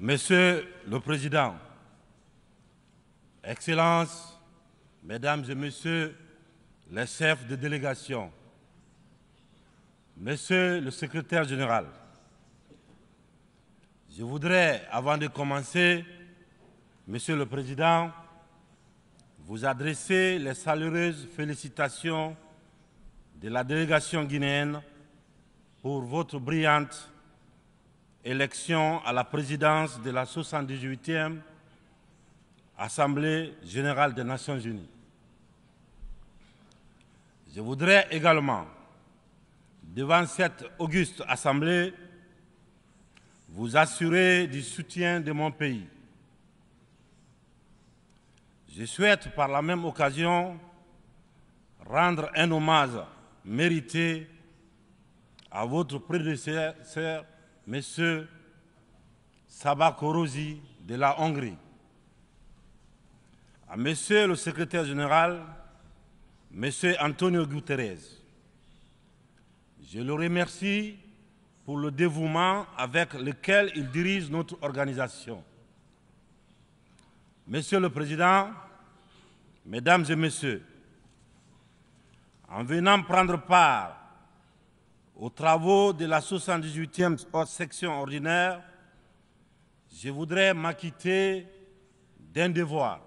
Monsieur le Président, Excellences, Mesdames et Messieurs les chefs de délégation, Monsieur le Secrétaire général, je voudrais, avant de commencer, Monsieur le Président, vous adresser les chaleureuses félicitations de la délégation guinéenne pour votre brillante élection à la présidence de la 78e Assemblée générale des Nations unies. Je voudrais également, devant cette auguste Assemblée, vous assurer du soutien de mon pays. Je souhaite par la même occasion rendre un hommage mérité à votre prédécesseur, M. Csaba Kőrösi de la Hongrie, à M. le Secrétaire général, M. Antonio Guterres. Je le remercie pour le dévouement avec lequel il dirige notre organisation. Monsieur le Président, Mesdames et Messieurs, en venant prendre part aux travaux de la 78e section ordinaire, je voudrais m'acquitter d'un devoir,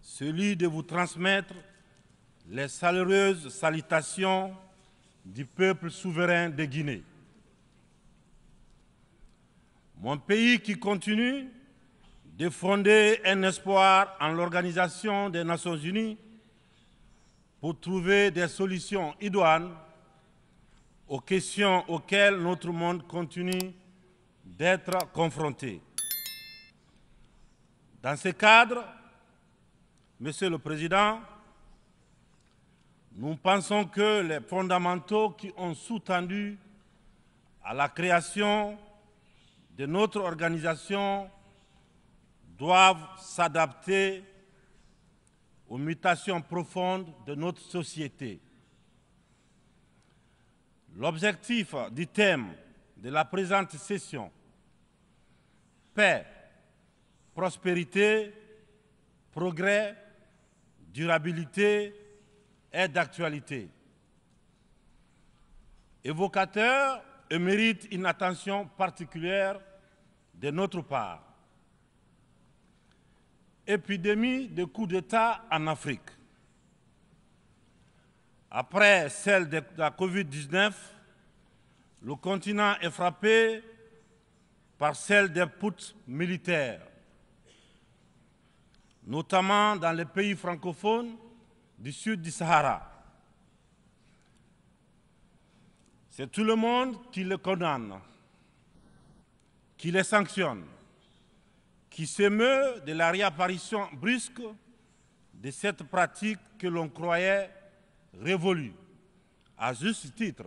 celui de vous transmettre les chaleureuses salutations du peuple souverain de Guinée. Mon pays qui continue de fonder un espoir en l'Organisation des Nations Unies pour trouver des solutions idoines aux questions auxquelles notre monde continue d'être confronté. Dans ce cadre, Monsieur le Président, nous pensons que les fondamentaux qui ont sous-tendu à la création de notre organisation doivent s'adapter aux mutations profondes de notre société. L'objectif du thème de la présente session, paix, prospérité, progrès, durabilité, est d'actualité. Évocateur et mérite une attention particulière de notre part. Épidémie de coups d'État en Afrique. Après celle de la Covid-19, le continent est frappé par celle des putsches militaires, notamment dans les pays francophones du sud du Sahara. C'est tout le monde qui les condamne, qui les sanctionne, qui s'émeut de la réapparition brusque de cette pratique que l'on croyait révolue, à juste titre.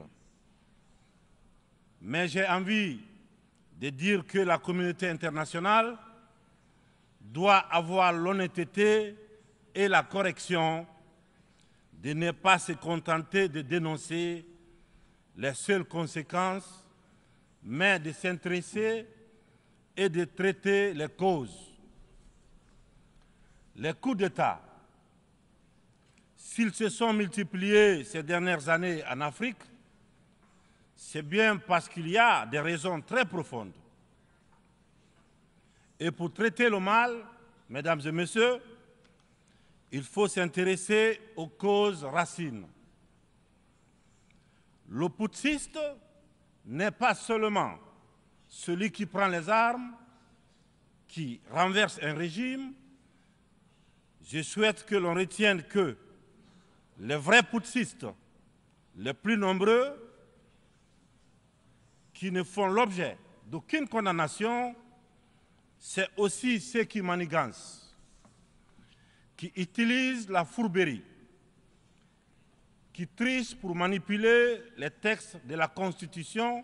Mais j'ai envie de dire que la communauté internationale doit avoir l'honnêteté et la correction de ne pas se contenter de dénoncer les seules conséquences, mais de s'intéresser et de traiter les causes. Les coups d'État, s'ils se sont multipliés ces dernières années en Afrique, c'est bien parce qu'il y a des raisons très profondes. Et pour traiter le mal, Mesdames et Messieurs, il faut s'intéresser aux causes racines. Le putschiste n'est pas seulement celui qui prend les armes, qui renverse un régime. Je souhaite que l'on retienne que les vrais putschistes, les plus nombreux, qui ne font l'objet d'aucune condamnation, c'est aussi ceux qui manigancent, qui utilisent la fourberie, qui trichent pour manipuler les textes de la Constitution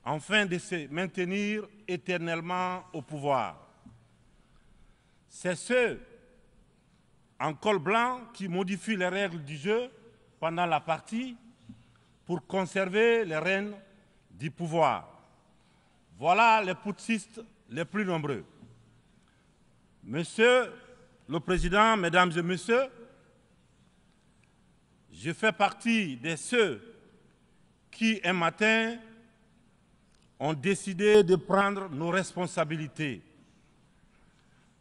afin de se maintenir éternellement au pouvoir. C'est ceux en col blanc qui modifient les règles du jeu pendant la partie pour conserver les rênes du pouvoir. Voilà les putschistes les plus nombreux. Monsieur le Président, Mesdames et Messieurs, je fais partie de ceux qui, un matin, ont décidé de prendre nos responsabilités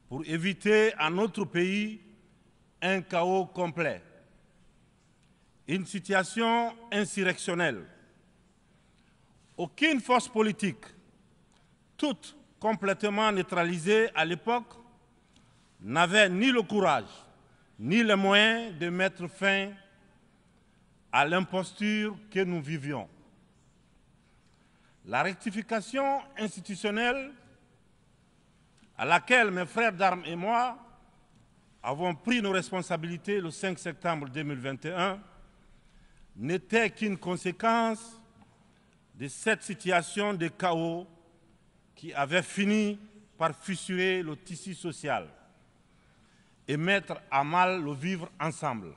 pour éviter à notre pays un chaos complet, une situation insurrectionnelle. Aucune force politique, toute complètement neutralisée à l'époque, n'avait ni le courage ni les moyens de mettre fin à l'imposture que nous vivions. La rectification institutionnelle à laquelle mes frères d'armes et moi avons pris nos responsabilités le 5 septembre 2021 n'était qu'une conséquence de cette situation de chaos qui avait fini par fissurer le tissu social et mettre à mal le vivre ensemble.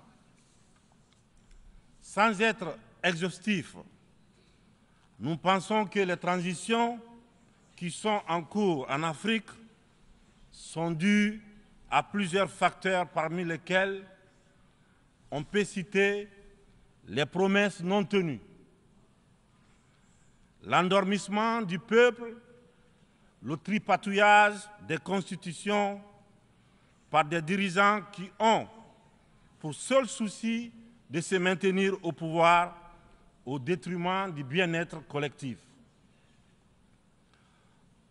Sans être exhaustif, nous pensons que les transitions qui sont en cours en Afrique sont dues à plusieurs facteurs parmi lesquels on peut citer les promesses non tenues, l'endormissement du peuple, le tripatouillage des constitutions par des dirigeants qui ont pour seul souci de se maintenir au pouvoir au détriment du bien-être collectif.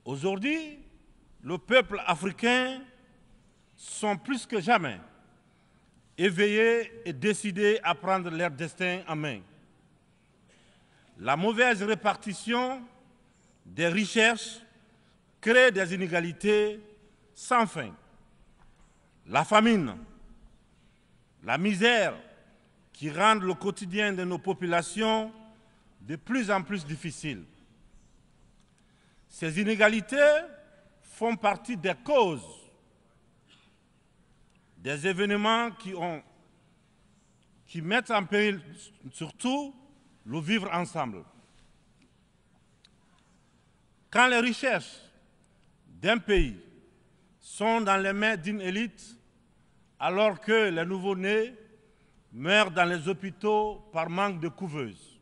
Aujourd'hui, le peuple africain sont plus que jamais éveillés et décidés à prendre leur destin en main. La mauvaise répartition des richesses crée des inégalités sans fin. La famine, la misère qui rendent le quotidien de nos populations de plus en plus difficile. Ces inégalités font partie des causes des événements qui mettent en péril surtout le vivre ensemble. Quand les richesses d'un pays sont dans les mains d'une élite, alors que les nouveau-nés meurent dans les hôpitaux par manque de couveuses,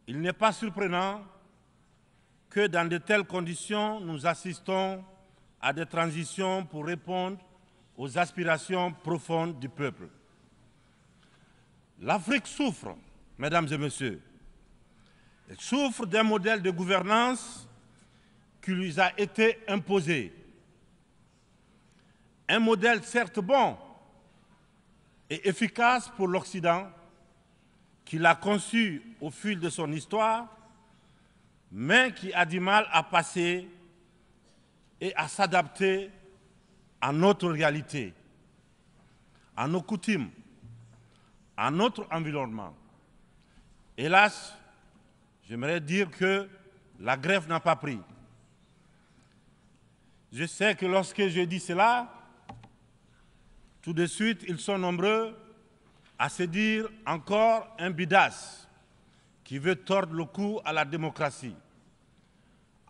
il n'est pas surprenant que dans de telles conditions, nous assistons à des transitions pour répondre aux aspirations profondes du peuple. L'Afrique souffre, mesdames et messieurs. Elle souffre d'un modèle de gouvernance qui lui a été imposé. Un modèle certes bon et efficace pour l'Occident, qu'il a conçu au fil de son histoire, mais qui a du mal à passer et à s'adapter à notre réalité, à nos coutumes, à notre environnement. Hélas, j'aimerais dire que la grève n'a pas pris. Je sais que lorsque je dis cela, tout de suite, ils sont nombreux à se dire encore un bidas qui veut tordre le cou à la démocratie.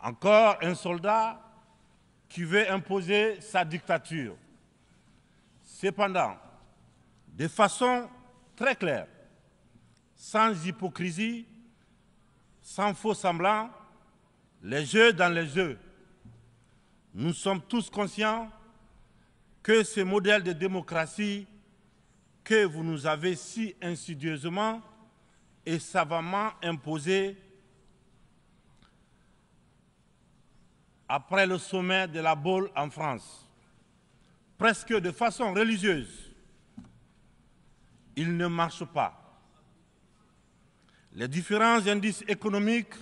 Encore un soldat qui veut imposer sa dictature. Cependant, de façon très claire, sans hypocrisie, sans faux semblant, les jeux dans les jeux, nous sommes tous conscients que ce modèle de démocratie que vous nous avez si insidieusement et savamment imposé après le sommet de la Baule en France, presque de façon religieuse, il ne marche pas. Les différents indices économiques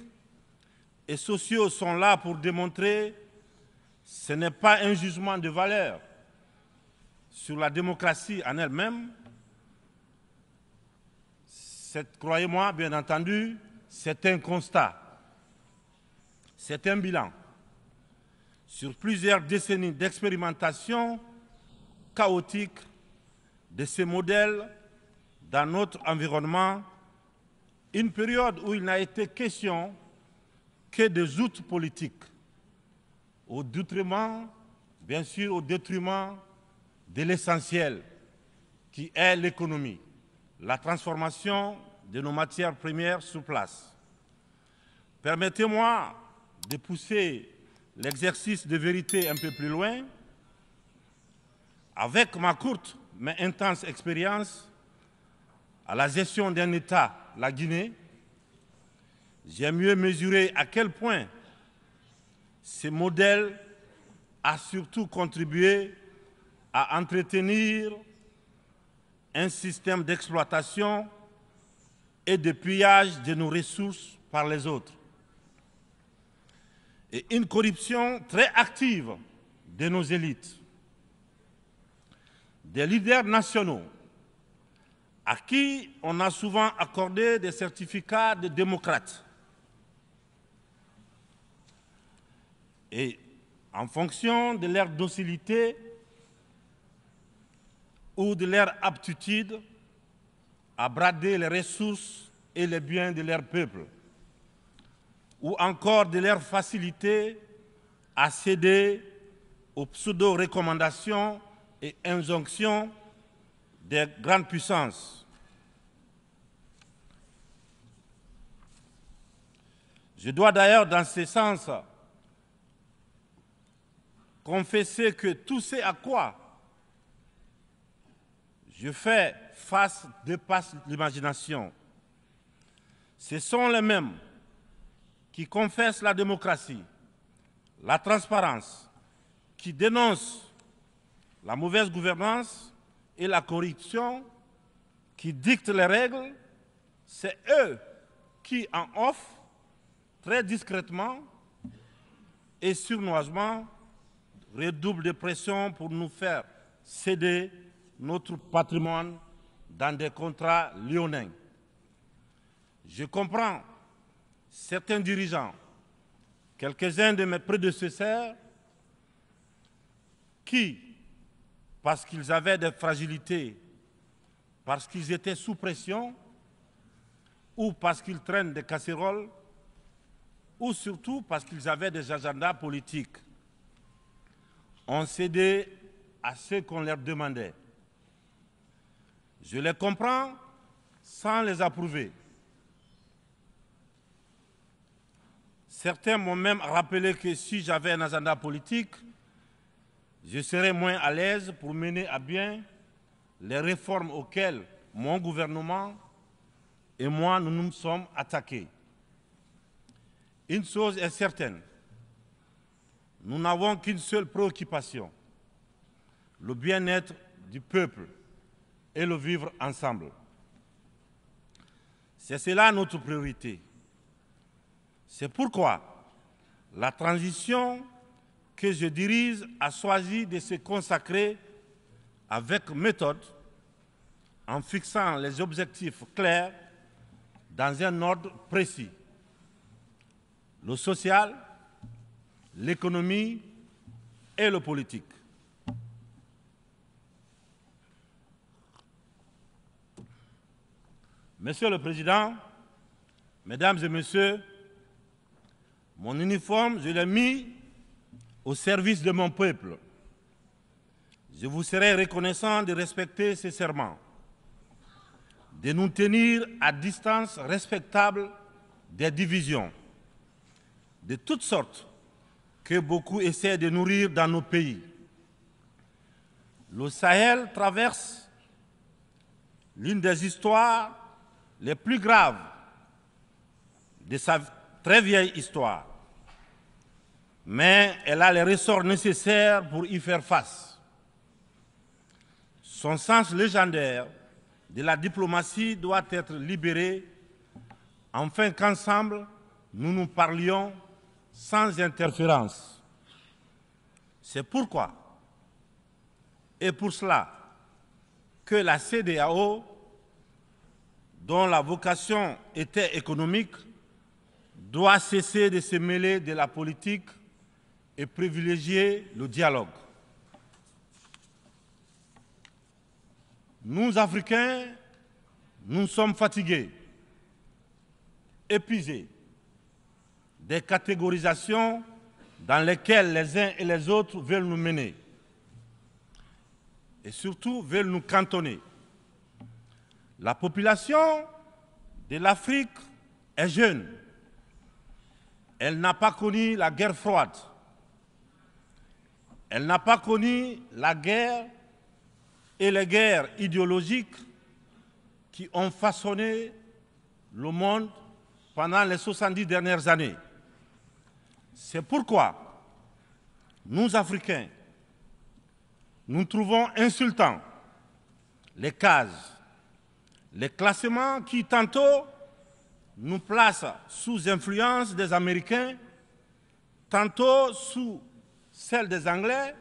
et sociaux sont là pour démontrer que ce n'est pas un jugement de valeur sur la démocratie en elle-même. Croyez-moi, bien entendu, c'est un constat, c'est un bilan. Sur plusieurs décennies d'expérimentation chaotique de ces modèles dans notre environnement, une période où il n'a été question que des outils politiques, au détriment, bien sûr, au détriment de l'essentiel, qui est l'économie, la transformation de nos matières premières sur place. Permettez-moi de pousser l'exercice de vérité un peu plus loin. Avec ma courte mais intense expérience à la gestion d'un État, la Guinée, j'ai mieux mesuré à quel point ce modèle a surtout contribué à entretenir un système d'exploitation et de pillage de nos ressources par les autres, et une corruption très active de nos élites, des leaders nationaux à qui on a souvent accordé des certificats de démocrates. Et en fonction de leur docilité ou de leur aptitude à brader les ressources et les biens de leur peuple, ou encore de leur facilité à céder aux pseudo-recommandations et injonctions des grandes puissances. Je dois d'ailleurs, dans ce sens, confesser que tout ce à quoi je fais face dépasse l'imagination. Ce sont les mêmes qui confessent la démocratie, la transparence, qui dénoncent la mauvaise gouvernance et la corruption, qui dictent les règles. C'est eux qui, en off, très discrètement et sournoisement, redoublent de pression pour nous faire céder notre patrimoine dans des contrats léonins. Je comprends certains dirigeants, quelques-uns de mes prédécesseurs, qui, parce qu'ils avaient des fragilités, parce qu'ils étaient sous pression, ou parce qu'ils traînent des casseroles, ou surtout parce qu'ils avaient des agendas politiques, ont cédé à ce qu'on leur demandait. Je les comprends sans les approuver. Certains m'ont même rappelé que si j'avais un agenda politique, je serais moins à l'aise pour mener à bien les réformes auxquelles mon gouvernement et moi nous nous sommes attaqués. Une chose est certaine, nous n'avons qu'une seule préoccupation, le bien-être du peuple et le vivre ensemble. C'est cela notre priorité. C'est pourquoi la transition que je dirige a choisi de se consacrer avec méthode en fixant les objectifs clairs dans un ordre précis. Le social, l'économie et le politique. Monsieur le Président, Mesdames et Messieurs, mon uniforme, je l'ai mis au service de mon peuple. Je vous serai reconnaissant de respecter ces serments, de nous tenir à distance respectable des divisions, de toutes sortes que beaucoup essaient de nourrir dans nos pays. Le Sahel traverse l'une des histoires les plus graves de sa très vieille histoire, mais elle a les ressorts nécessaires pour y faire face. Son sens légendaire de la diplomatie doit être libéré afin qu'ensemble, nous nous parlions sans interférence. C'est pourquoi, et pour cela, que la CEDEAO, dont la vocation était économique, doit cesser de se mêler de la politique et privilégier le dialogue. Nous, Africains, nous sommes fatigués, épuisés des catégorisations dans lesquelles les uns et les autres veulent nous mener et surtout veulent nous cantonner. La population de l'Afrique est jeune. Elle n'a pas connu la guerre froide. Elle n'a pas connu la guerre et les guerres idéologiques qui ont façonné le monde pendant les 70 dernières années. C'est pourquoi nous, Africains, nous trouvons insultants les cases, les classements qui tantôt nous placent sous influence des Américains, tantôt sous celle des Anglais,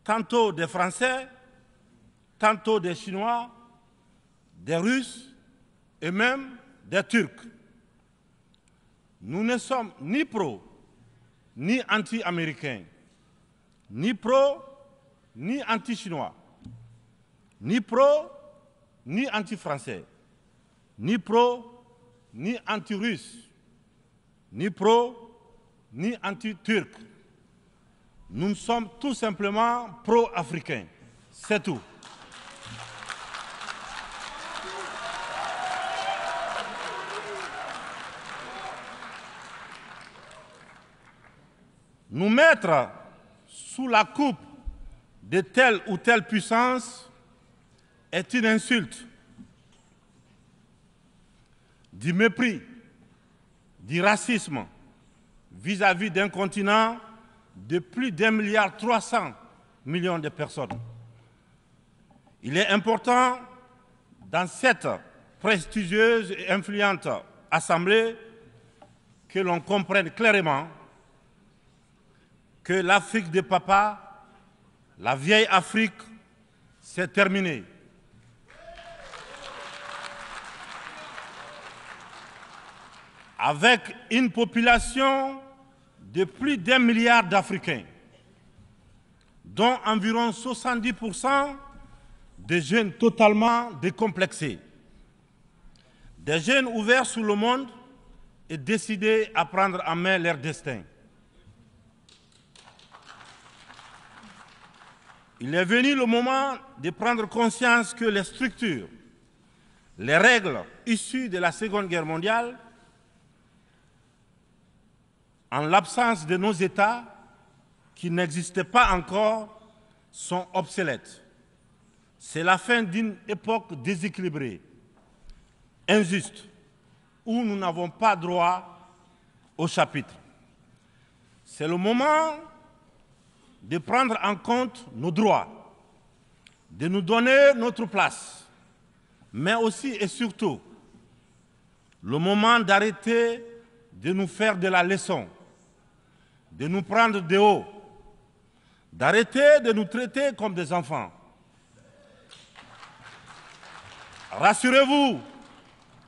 tantôt des Français, tantôt des Chinois, des Russes et même des Turcs. Nous ne sommes ni pro, ni anti-américains, ni pro, ni anti-chinois, ni pro, ni anti-français, ni pro, ni anti-russe, ni pro, ni anti-turc. Nous sommes tout simplement pro-africains. C'est tout. Nous mettre sous la coupe de telle ou telle puissance est une insulte, du mépris, du racisme vis-à-vis d'un continent de plus d'1,3 milliard de personnes. Il est important, dans cette prestigieuse et influente assemblée, que l'on comprenne clairement que l'Afrique de papa, la vieille Afrique, c'est terminé. Avec une population de plus d'1 milliard d'Africains, dont environ 70% de jeunes totalement décomplexés, des jeunes ouverts sur le monde et décidés à prendre en main leur destin. Il est venu le moment de prendre conscience que les structures, les règles issues de la Seconde Guerre mondiale, en l'absence de nos États, qui n'existaient pas encore, sont obsolètes. C'est la fin d'une époque déséquilibrée, injuste, où nous n'avons pas droit au chapitre. C'est le moment de prendre en compte nos droits, de nous donner notre place, mais aussi et surtout le moment d'arrêter de nous faire de la leçon, de nous prendre de haut, d'arrêter de nous traiter comme des enfants. Rassurez-vous,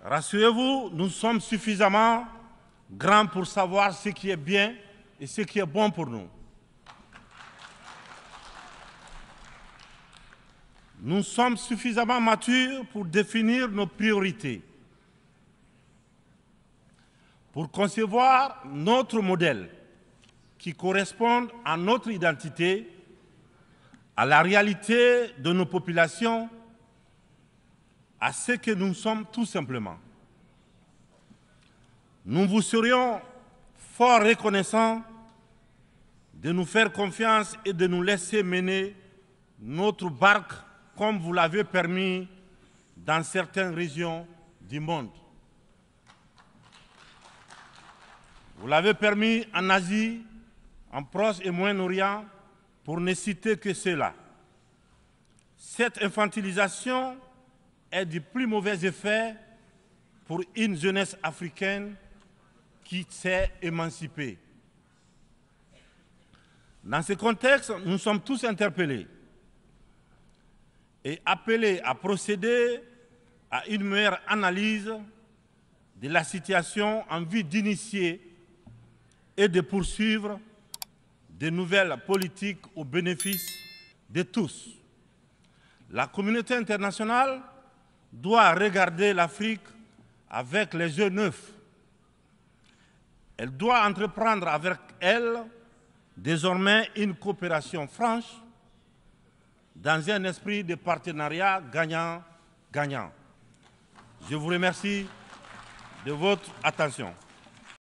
rassurez-vous, nous sommes suffisamment grands pour savoir ce qui est bien et ce qui est bon pour nous. Nous sommes suffisamment matures pour définir nos priorités, pour concevoir notre modèle qui corresponde à notre identité, à la réalité de nos populations, à ce que nous sommes tout simplement. Nous vous serions fort reconnaissants de nous faire confiance et de nous laisser mener notre barque comme vous l'avez permis dans certaines régions du monde. Vous l'avez permis en Asie, en Proche et Moyen-Orient, pour ne citer que cela. Cette infantilisation est du plus mauvais effet pour une jeunesse africaine qui s'est émancipée. Dans ce contexte, nous sommes tous interpellés et appelés à procéder à une meilleure analyse de la situation en vue d'initier et de poursuivre de nouvelles politiques au bénéfice de tous. La communauté internationale doit regarder l'Afrique avec les yeux neufs Elle doit entreprendre avec elle désormais une coopération franche dans un esprit de partenariat gagnant-gagnant. Je vous remercie de votre attention.